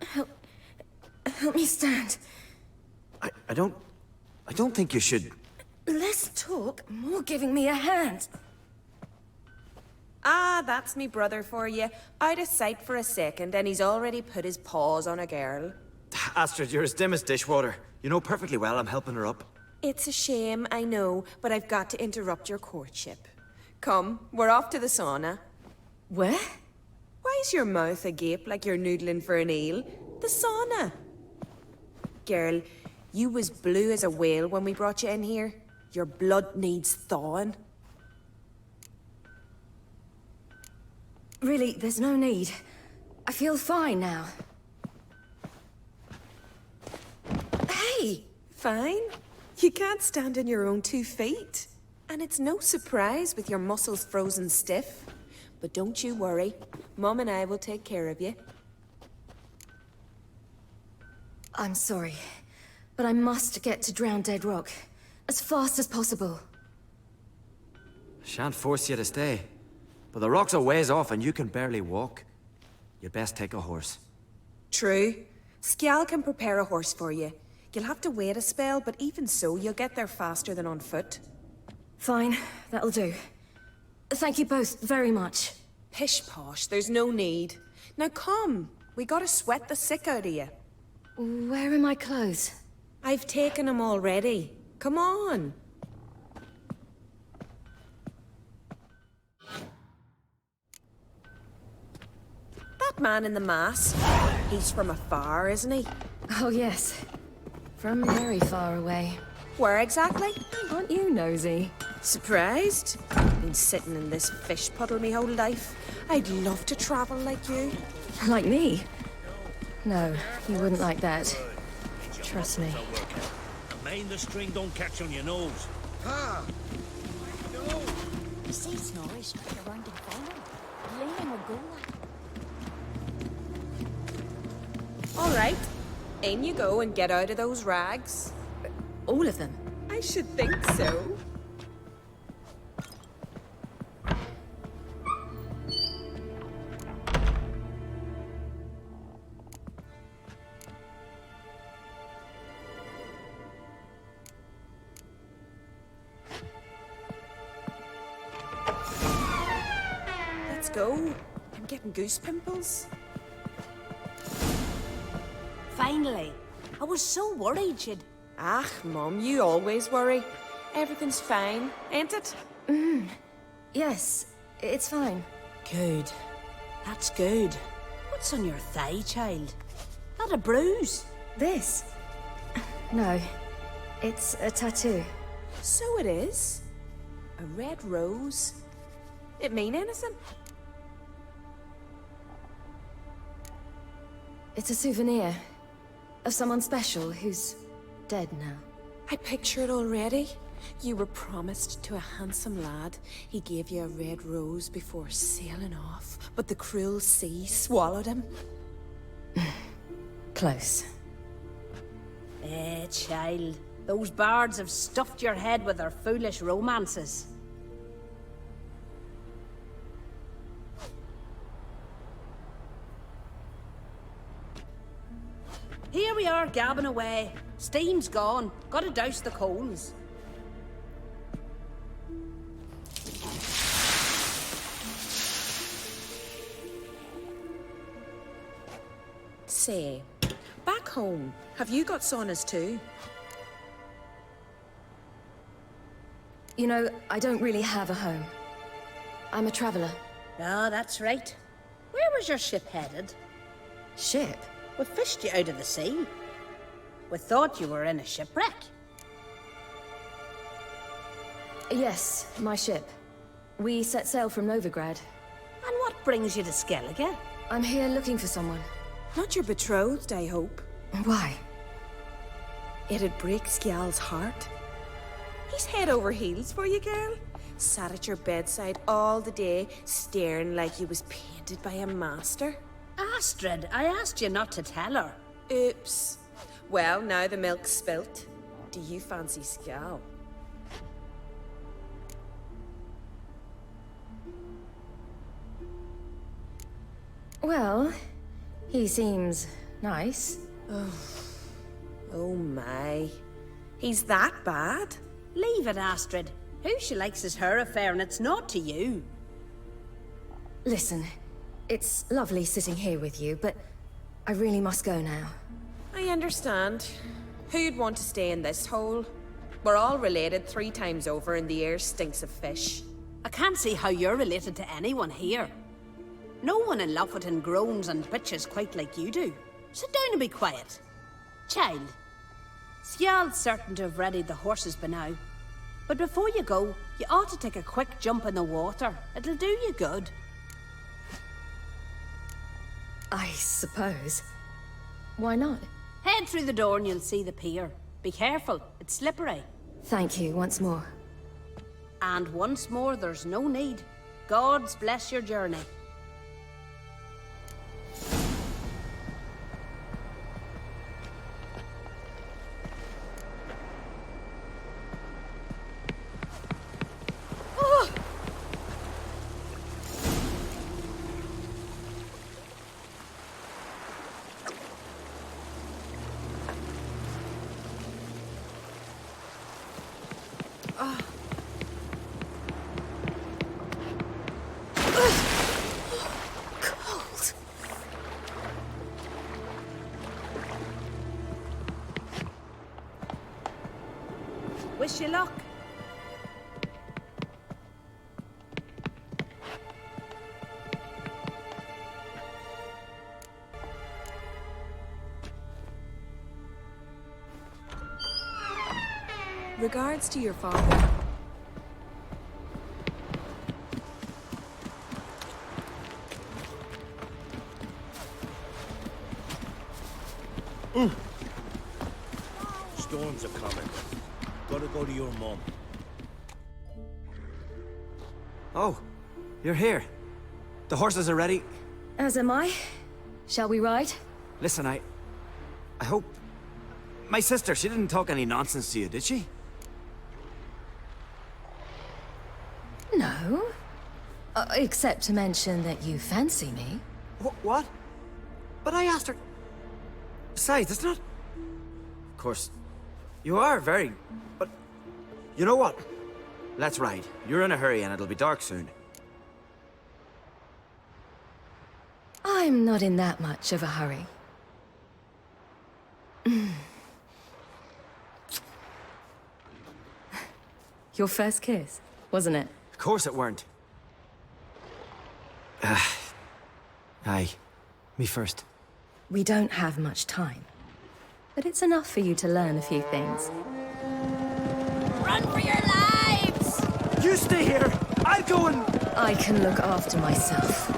Help me stand. I don't think you should... Less talk, more giving me a hand. Ah, that's me brother for you. Out of sight for a second, and he's already put his paws on a girl. Astrid, you're as dim as dishwater. You know perfectly well I'm helping her up. It's a shame, I know, but I've got to interrupt your courtship. Come, we're off to the sauna. Where? Why's your mouth agape like you're noodling for an eel? The sauna. Girl, you was blue as a whale when we brought you in here. Your blood needs thawing. Really, there's no need. I feel fine now. Hey, fine? You can't stand on your own 2 feet. And it's no surprise with your muscles frozen stiff. But don't you worry. Mom and I will take care of you. I'm sorry, but I must get to Drowned Dead Rock. As fast as possible. Shan't force you to stay. But the rock's a ways off and you can barely walk. You'd best take a horse. True. Skjal can prepare a horse for you. You'll have to wait a spell, but even so, you'll get there faster than on foot. Fine, that'll do. Thank you both very much. Pish-posh, there's no need. Now come, we gotta sweat the sick out of you. Where are my clothes? I've taken them already. Come on. That man in the mask, he's from afar, isn't he? Oh yes, from very far away. Where exactly? Aren't you nosy? Surprised? Been sitting in this fish puddle me whole life. I'd love to travel like you. Like me? No, you wouldn't like that. Trust me. Mind the string don't catch on your nose. You see Snorri strike around and find him. Leaning will go. All right. In you go and get out of those rags. All of them? I should think so. Let's go. I'm getting goose pimples. Finally. I was so worried you'd... Ah, Mum, you always worry. Everything's fine, ain't it? Yes, it's fine. Good. That's good. What's on your thigh, child? Not a bruise? This? No. It's a tattoo. So it is. A red rose. It mean anything? It's a souvenir of someone special who's dead now. I picture it already. You were promised to a handsome lad. He gave you a red rose before sailing off, but the cruel sea swallowed him. Close. Child. Those bards have stuffed your head with their foolish romances. Here we are, gabbing away. Steam's gone. Gotta douse the coals. Say, back home, have you got saunas too? You know, I don't really have a home. I'm a traveler. Ah, that's right. Where was your ship headed? Ship? We fished you out of the sea. We thought you were in a shipwreck. Yes, my ship. We set sail from Novigrad. And what brings you to Skellige? I'm here looking for someone. Not your betrothed, I hope. Why? It'd break Skjal's heart. He's head over heels for you, girl. Sat at your bedside all the day, staring like he was painted by a master. Astrid, I asked you not to tell her. Oops. Well, now the milk's spilt. Do you fancy Skjal? Well, he seems nice. Oh my. He's that bad? Leave it, Astrid. Who she likes is her affair, and it's not to you. Listen, it's lovely sitting here with you, but I really must go now. I understand. Who'd want to stay in this hole? We're all related 3 times over, and the air stinks of fish. I can't see how you're related to anyone here. No one in Lofoten groans and bitches quite like you do. Sit down and be quiet. Child, Skjal's certain to have readied the horses by now. But before you go, you ought to take a quick jump in the water. It'll do you good. I suppose. Why not? Head through the door and you'll see the pier. Be careful, it's slippery. Thank you once more. And once more, there's no need. Gods bless your journey. Wish you luck. Regards to your father. Storms are coming. Gotta go to your mom. Oh, you're here. The horses are ready. As am I. Shall we ride? Listen, I hope... My sister, she didn't talk any nonsense to you, did she? No. Except to mention that you fancy me. What? But I asked her... Besides, it's not... Of course, you are very... But... You know what? Let's ride. You're in a hurry and it'll be dark soon. I'm not in that much of a hurry. Your first kiss, wasn't it? Of course it weren't. Aye. Me first. We don't have much time. But it's enough for you to learn a few things. Run for your lives! You stay here! I'll go and... I can look after myself.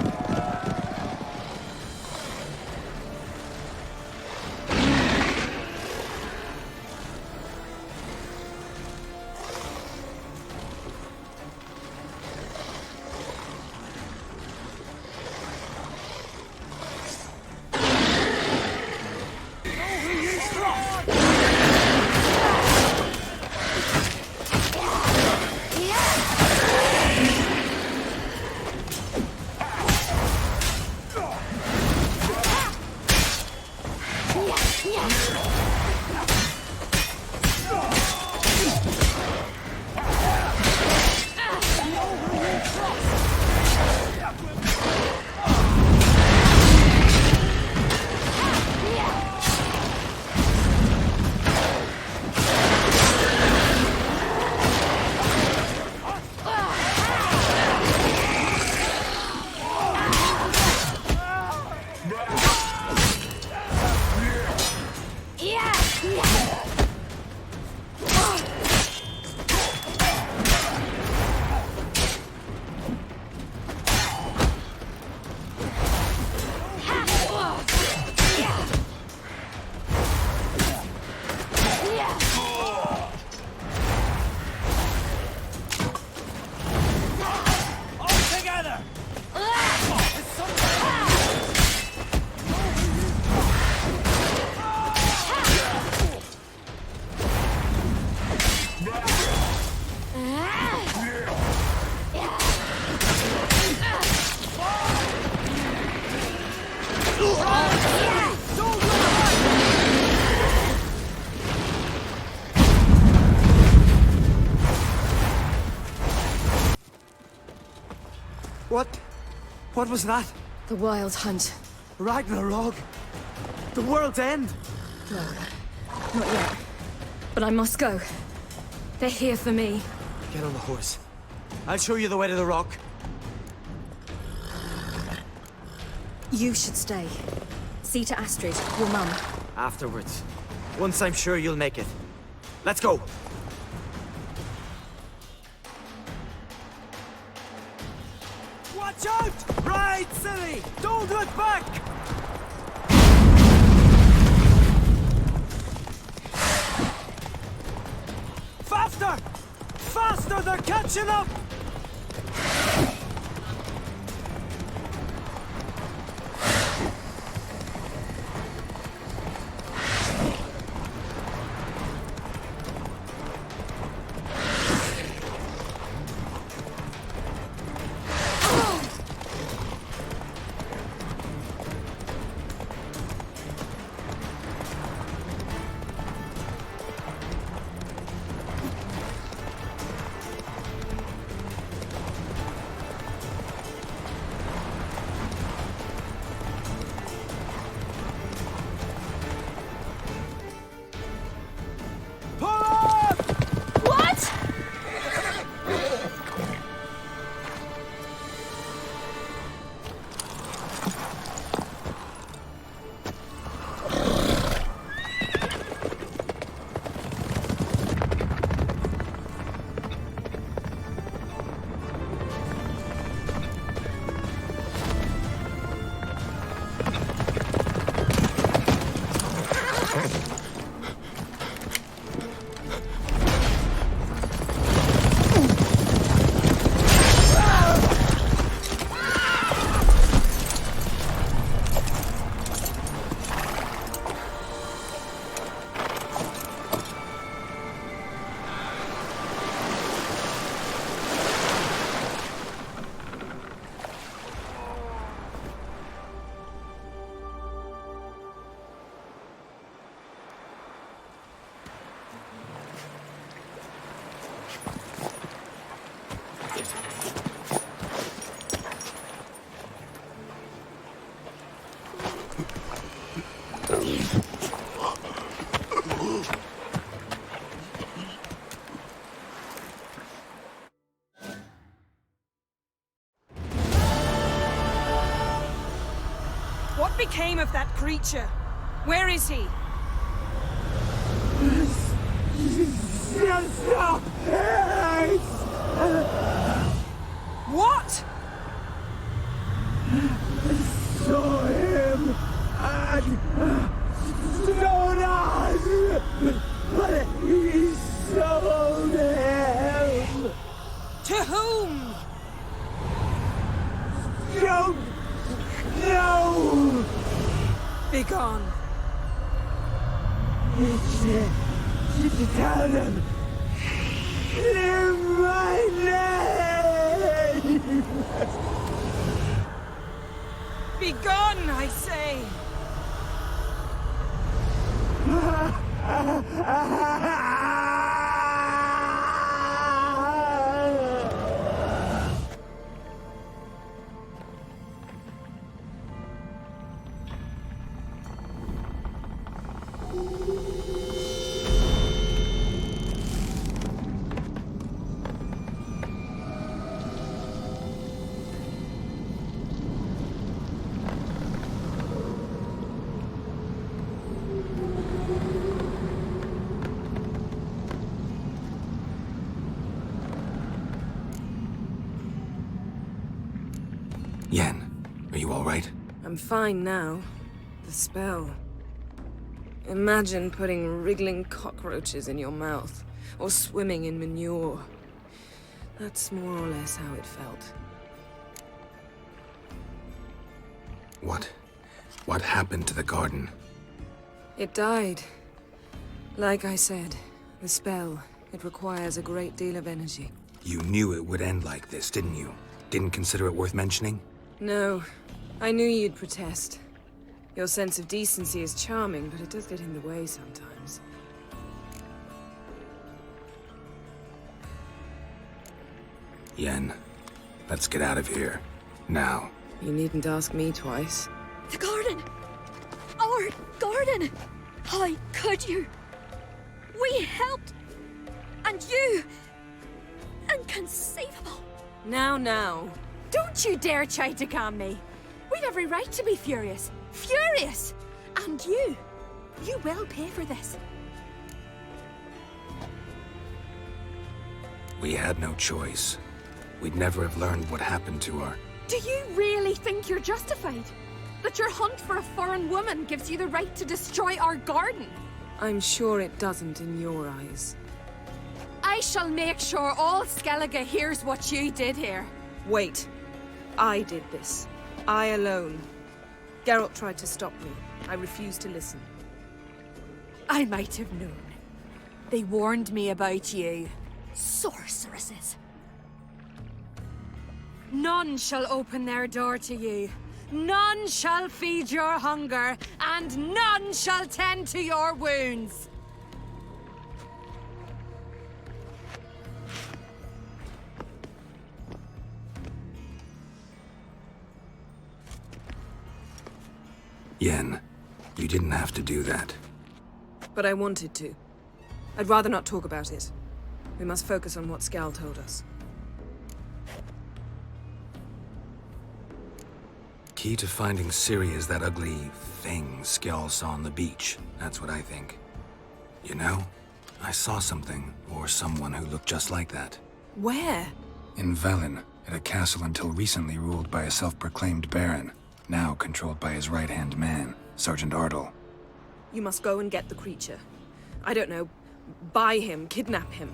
What was that? The Wild Hunt. Ragnarok? The world's end? No, not yet. But I must go. They're here for me. Get on the horse. I'll show you the way to the rock. You should stay. See to Astrid, your mum. Afterwards. Once I'm sure you'll make it. Let's go! Watch out! Ride, silly! Don't look back! Faster! Faster! They're catching up! What became of that creature? Where is he? What? Saw him at Stonas, but he sold him. To whom? Don't know. Begone. Tell them. Clear my name. Begone, I say. Yen, are you all right? I'm fine now. The spell. Imagine putting wriggling cockroaches in your mouth, or swimming in manure. That's more or less how it felt. What happened to the garden? It died. Like I said, the spell, it requires a great deal of energy. You knew it would end like this, didn't you? Didn't consider it worth mentioning? No, I knew you'd protest. Your sense of decency is charming, but it does get in the way sometimes. Yen, let's get out of here. Now. You needn't ask me twice. The garden! Our garden! How could you? We helped! And you... Inconceivable! Now. Don't you dare try to calm me. We've every right to be furious. Furious! And you will pay for this. We had no choice. We'd never have learned what happened to her. Do you really think you're justified? That your hunt for a foreign woman gives you the right to destroy our garden? I'm sure it doesn't in your eyes. I shall make sure all Skellige hears what you did here. Wait. I did this. I alone. Geralt tried to stop me. I refused to listen. I might have known. They warned me about you. Sorceresses. None shall open their door to you. None shall feed your hunger, and none shall tend to your wounds. Yen, you didn't have to do that. But I wanted to. I'd rather not talk about it. We must focus on what Skal told us. Key to finding Ciri is that ugly thing Skjall saw on the beach. That's what I think. You know, I saw something, or someone who looked just like that. Where? In Velen, at a castle until recently ruled by a self-proclaimed baron, now controlled by his right-hand man, Sergeant Ardle. You must go and get the creature. I don't know, buy him, kidnap him.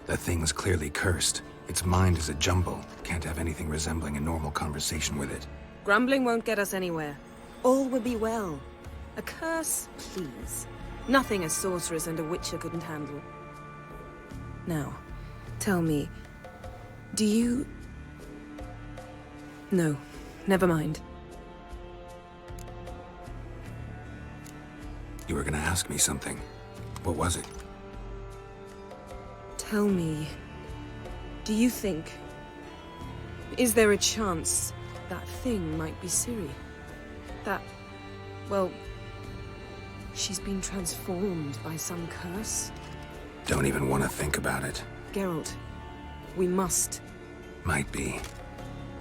The thing's clearly cursed. Its mind is a jumble. Can't have anything resembling a normal conversation with it. Grumbling won't get us anywhere. All will be well. A curse, please. Nothing a sorceress and a witcher couldn't handle. Now, tell me, do you... No, never mind. You were gonna ask me something. What was it? Tell me, do you think... Is there a chance that thing might be Ciri? That... well... she's been transformed by some curse? Don't even want to think about it. Geralt, we must. Might be.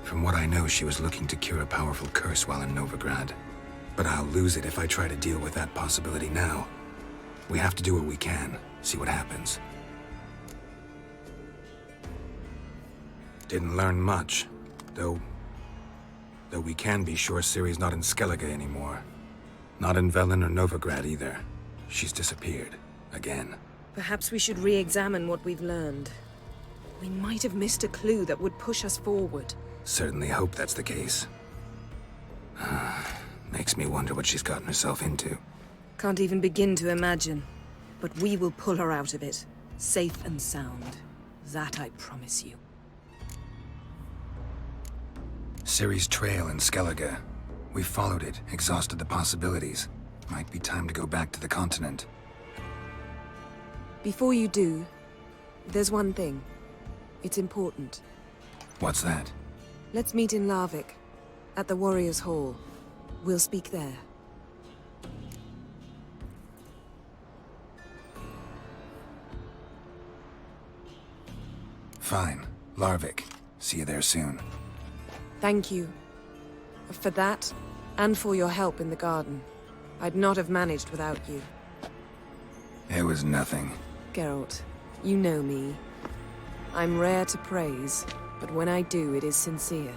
From what I know, she was looking to cure a powerful curse while in Novigrad. But I'll lose it if I try to deal with that possibility now. We have to do what we can, see what happens. Didn't learn much, though we can be sure Ciri's not in Skellige anymore. Not in Velen or Novigrad either. She's disappeared. Again. Perhaps we should re-examine what we've learned. We might have missed a clue that would push us forward. Certainly hope that's the case. Makes me wonder what she's gotten herself into. Can't even begin to imagine. But we will pull her out of it. Safe and sound. That I promise you. Ciri's trail in Skellige. We followed it, exhausted the possibilities. Might be time to go back to the continent. Before you do, there's one thing. It's important. What's that? Let's meet in Larvik, at the Warriors' Hall. We'll speak there. Fine. Larvik. See you there soon. Thank you. For that, and for your help in the garden. I'd not have managed without you. It was nothing. Geralt, you know me. I'm rare to praise, but when I do, it is sincere.